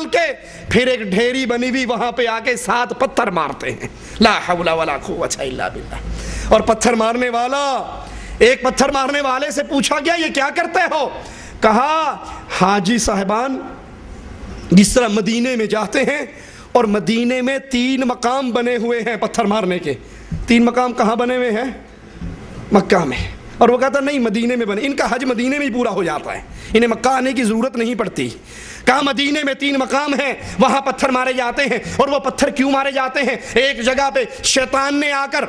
ڈال کے پھر ایک ڈھیری بنی ہوئی وہاں پہ آ کے 7 پتھر مارتے ہیں. لا حول ولا قوت الا باللہ. اور پتھر مارنے والا، ایک پتھر مارنے والے سے پوچھا گیا یہ کیا کرتے ہو؟ کہا حاجی صاحبان جس طرح مدینے میں جاتے ہیں اور مدینے میں 3 مقام بنے ہوئے ہیں پتھر مارنے کے. 3 مقام کہاں بنے ہوئے ہیں؟ مکہ میں. اور وہ کہتا نہیں مدینے میں بنے، ان کا حج مدینے میں ہی پورا ہو جاتا ہے، انہیں مکہ آنے کی ضرورت نہیں پڑتی. کہا مدینے میں 3 مقام ہیں وہاں پتھر مارے جاتے ہیں. اور وہ پتھر کیوں مارے جاتے ہیں؟ ایک جگہ پہ شیطان نے آ کر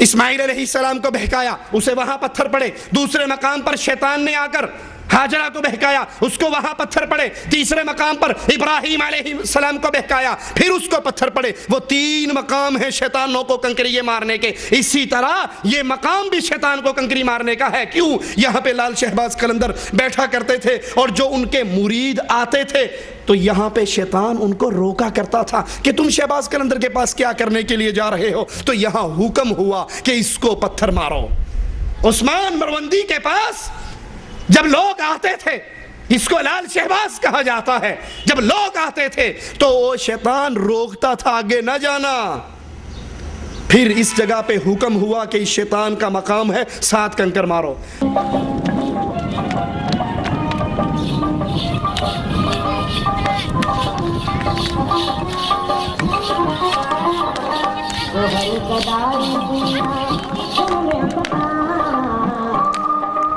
اسماعیل علیہ السلام کو بہکایا، اسے وہاں پتھر پڑے. دوسرے مقام پر شیطان نے آ کر ہاجرہ کو بہکایا، اس کو وہاں پتھر پڑے. تیسرے مقام پر ابراہیم علیہ السلام کو بہکایا، پھر اس کو پتھر پڑے. وہ 3 مقام ہیں شیطانوں کو کنکریے مارنے کے. اسی طرح یہ مقام بھی شیطان کو کنکری مارنے کا ہے. کیوں؟ یہاں پہ لال شہباز قلندر بیٹھا کرتے تھے اور جو ان کے مرید آتے تھے تو یہاں پہ شیطان ان کو روکا کرتا تھا کہ تم شہباز قلندر کے پاس کیا کرنے کے لیے جا رہے ہو؟ تو یہاں حکم ہوا کہ اس کو پتھر مارو. عثمان مروندی کے پاس جب لوگ آتے تھے، جس کو لال شہباز کہا جاتا ہے، جب لوگ آتے تھے تو وہ شیطان روکتا تھا آگے نہ جانا. پھر اس جگہ پہ حکم ہوا کہ اس شیطان کا مقام ہے 7 کنکر مارو.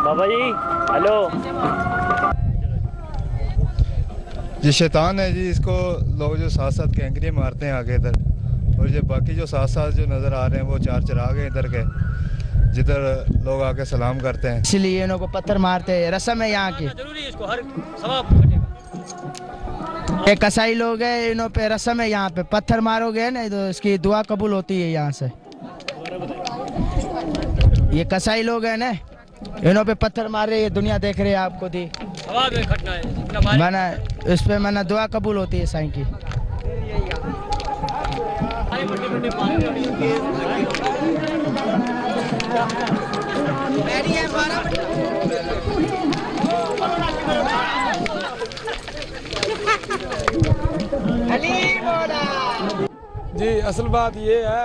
بابا جی ہلو. یہ شیطان ہے جی، اس کو لوگ جو ساتھ ساتھ کینکریاں مارتے ہیں آگے ادھر، اور یہ باقی جو ساتھ ساتھ جو نظر آ رہے ہیں وہ 4 چراغ ہیں ادھر کے جدھر لوگ آ کے سلام کرتے ہیں. اس لیے انہوں کو پتھر مارتے ہیں، رسم ہے یہاں کی. یہ کسائی لوگ ہیں، انہوں پہ رسم ہے یہاں پہ پتھر مارو گے نا تو اس کی دعا قبول ہوتی ہے یہاں سے. یہ کسائی لوگ ہیں نا، انہوں پہ پتھر مار رہے، یہ دنیا دیکھ رہے ہیں آپ کو دی مانا اس پہ مانا دعا قبول ہوتی ہے سائیں کی. جی اصل بات یہ ہے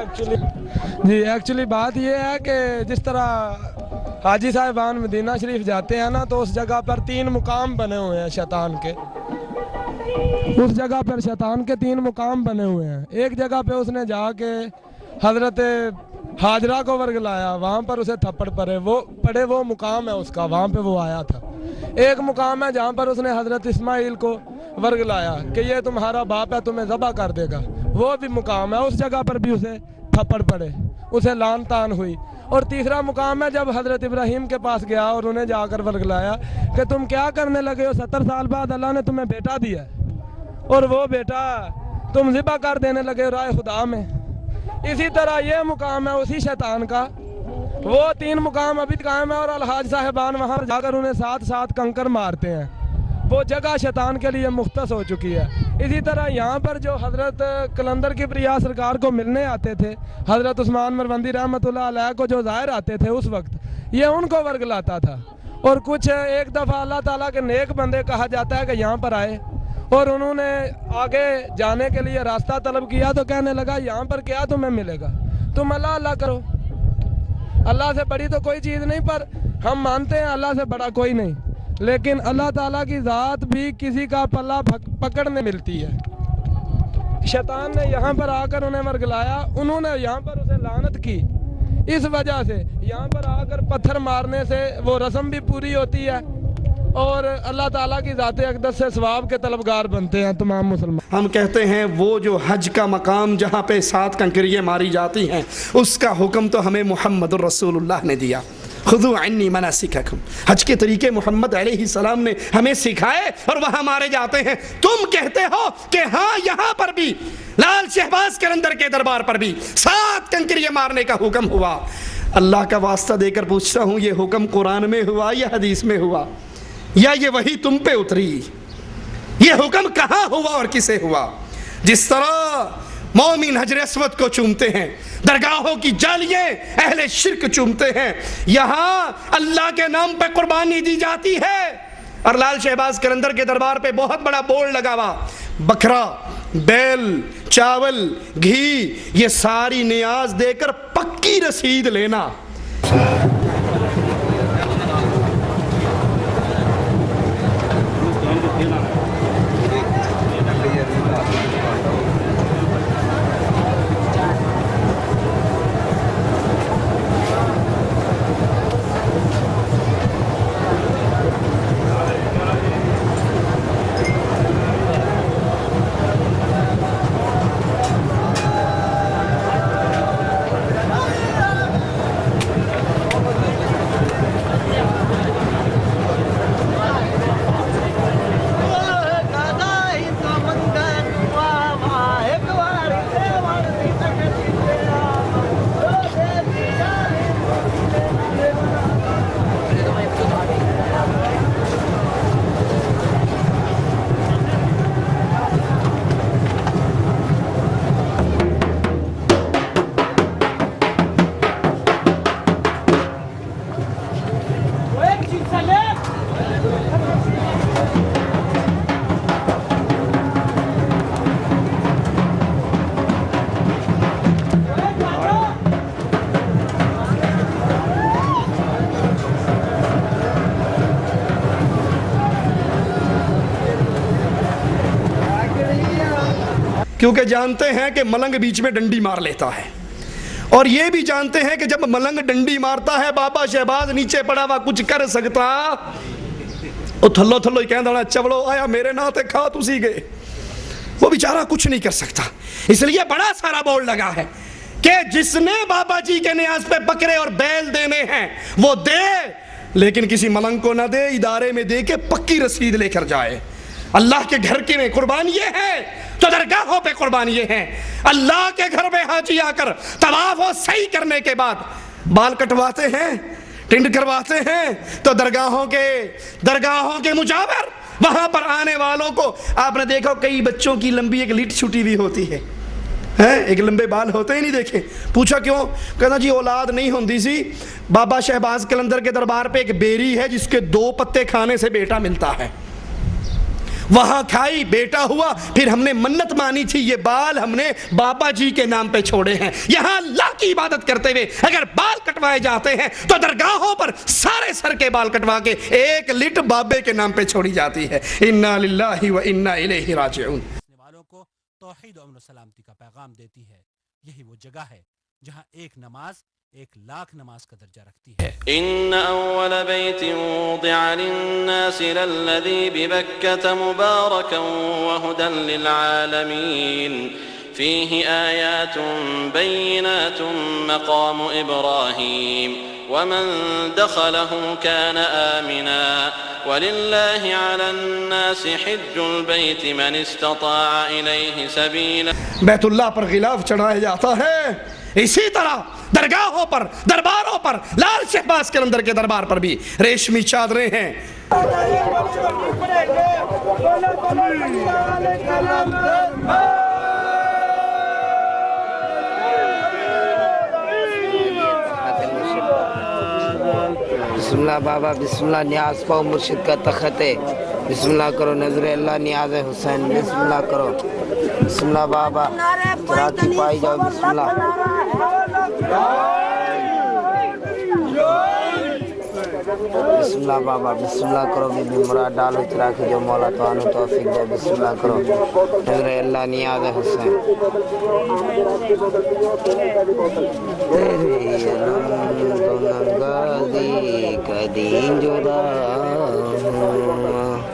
ایکچولی بات یہ ہے کہ جس طرح حاجی صاحبان مدینہ شریف جاتے ہیں نا تو اس جگہ پر 3 مقام بنے ہوئے ہیں شیطان کے. اس جگہ پر شیطان کے 3 مقام بنے ہوئے ہیں. ایک جگہ پہ اس نے جا کے حضرت ہاجرہ کو ورگلایا، وہاں پر اسے تھپڑ پڑے وہ مقام ہے اس کا، وہاں پہ وہ آیا تھا. ایک مقام ہے جہاں پر اس نے حضرت اسماعیل کو ورگلایا کہ یہ تمہارا باپ ہے تمہیں ذبح کر دے گا، وہ بھی مقام ہے. اس جگہ پر بھی اسے تھپڑ پڑے، اسے لان تان ہوئی. اور تیسرا مقام ہے جب حضرت ابراہیم کے پاس گیا اور انہیں جا کر ورگلایا کہ تم کیا کرنے لگے ہو، 70 سال بعد اللہ نے تمہیں بیٹا دیا اور وہ بیٹا تم ذبح کر دینے لگے رائے خدا میں. اسی طرح یہ مقام ہے اسی شیطان کا. وہ 3 مقام ابھی قائم ہے اور الحاج صاحبان وہاں جا کر انہیں 7 کنکر مارتے ہیں. وہ جگہ شیطان کے لیے مختص ہو چکی ہے. اسی طرح یہاں پر جو حضرت قلندر کبریا سرکار کو ملنے آتے تھے، حضرت عثمان مروندی رحمۃ اللہ علیہ کو جو ظاہر آتے تھے اس وقت، یہ ان کو ورگلاتا تھا. اور کچھ ایک دفعہ اللہ تعالیٰ کے نیک بندے کہا جاتا ہے کہ یہاں پر آئے اور انہوں نے آگے جانے کے لیے راستہ طلب کیا تو کہنے لگا یہاں پر کیا تمہیں ملے گا، تم اللہ اللہ کرو، اللہ سے بڑی تو کوئی چیز نہیں، پر ہم مانتے ہیں اللہ سے بڑا کوئی نہیں، لیکن اللہ تعالیٰ کی ذات بھی کسی کا پلہ پکڑنے ملتی ہے. شیطان نے یہاں پر آ کر انہیں ورگلایا، انہوں نے یہاں پر اسے لعنت کی. اس وجہ سے یہاں پر آ کر پتھر مارنے سے وہ رسم بھی پوری ہوتی ہے اور اللہ تعالیٰ کی ذات اقدس سے ثواب کے طلبگار بنتے ہیں تمام مسلمان. ہم کہتے ہیں وہ جو حج کا مقام جہاں پہ 7 کنکریاں ماری جاتی ہیں اس کا حکم تو ہمیں محمد الرسول اللہ نے دیا. خذوا عنی مناسککم، حج کے طریقے محمد علیہ السلام نے ہمیں سکھائے اور وہاں مارے جاتے ہیں. تم کہتے ہو کہ ہاں یہاں پر بھی لال شہباز قلندر کے دربار پر بھی 7 کنکریاں مارنے کا حکم ہوا. اللہ کا واسطہ دے کر پوچھتا ہوں یہ حکم قرآن میں ہوا یا حدیث میں ہوا یا یہ وحی تم پہ اتری؟ یہ حکم کہاں ہوا اور کسے ہوا؟ جس طرح مومن حجر اسود کو چومتے ہیں، درگاہوں کی جالیاں اہل شرک چومتے ہیں، یہاں اللہ کے نام پہ قربانی دی جاتی ہے. اور لال شہباز قلندر کے دربار پہ بہت بڑا بورڈ لگا ہوا، بکرا، بیل، چاول، گھی، یہ ساری نیاز دے کر پکی رسید لینا۔ کیونکہ جانتے ہیں کہ ملنگ بیچ میں ڈنڈی مار لیتا ہے، اور یہ بھی جانتے ہیں کہ جب ملنگ ڈنڈی مارتا ہے بابا شہباز نیچے پڑا ہوا کچھ کر سکتا، وہ تھلو تھلو ہی کہنا چوڑو آیا میرے ناتے کھا تسی گئے، وہ بیچارہ کچھ نہیں کر سکتا۔ اس لیے بڑا سارا بورڈ لگا ہے کہ جس نے بابا جی کے نیاز پہ بکرے اور بیل دینے ہیں وہ دے، لیکن کسی ملنگ کو نہ دے، ادارے میں دے کے پکی رسید لے کر جائے۔ اللہ کے گھر کے میں قربان یہ ہے تو درگاہوں پہ قربان یہ ہے۔ اللہ کے گھر میں حاجی آ کر طواف و سعی کرنے کے بعد بال کٹواتے ہیں، ٹنڈ کرواتے ہیں، تو درگاہوں کے مجاور وہاں پر آنے والوں کو آپ نے دیکھا کئی بچوں کی لمبی ایک لٹ چھٹی ہوئی ہوتی ہے، ایک لمبے بال ہوتے ہی نہیں دیکھے، پوچھا کیوں؟ کہنا جی اولاد نہیں ہوندی سی، بابا شہباز قلندر کے دربار پہ ایک بیری ہے جس کے 2 پتے کھانے سے بیٹا ملتا ہے، وہاں کھائی بیٹا ہوا، پھر ہم نے منت مانی تھی یہ بال ہم نے بابا جی کے نام پہ چھوڑے ہیں۔ یہاں اللہ کی عبادت کرتے ہوئے اگر بال کٹوائے جاتے ہیں تو درگاہوں پر سارے سر کے بال کٹوا کے ایک لٹ بابے کے نام پہ چھوڑی جاتی ہے۔ انا للہ و انا الیہ راجعون۔ والوں کو توحید و امن و سلامتی کا پیغام دیتی ہے، یہی وہ جگہ ہے جہاں ایک نماز 1,00,000 نماز کا درجہ رکھتی ہے۔ ان اول بیت وضع للناس للذی ببکۃ مبارکا وہدى للعالمین فیہ آیات بینات مقام ابراہیم ومن دخلہ کان آمنا وللہ علی الناس حج البیت من استطاع الیہ سبیلا۔ بیت اللہ پر غلاف چڑھایا جاتا ہے، اسی طرح درگاہوں پر، درباروں پر، لال شہباز قلندر کے دربار پر بھی ریشمی چادریں ہیں۔ بسم اللہ بابا، بسم اللہ، نیاز پاؤ مرشد کا تخت ہے، بسم اللہ کرو، نظر اللہ نیاز حسین، بسم اللہ کرو، بسم اللہ بابا، چراتی پائی جاؤ، بسم اللہ، بسم اللہ بابا، بسم اللہ کرو، بی بی مراد ڈالو چراکی جو مولا توانو توفیق دے، بسم اللہ کرو، نظر اللہ نیاز حسین، تیرے رنگ نگادی کدی جدا ہوں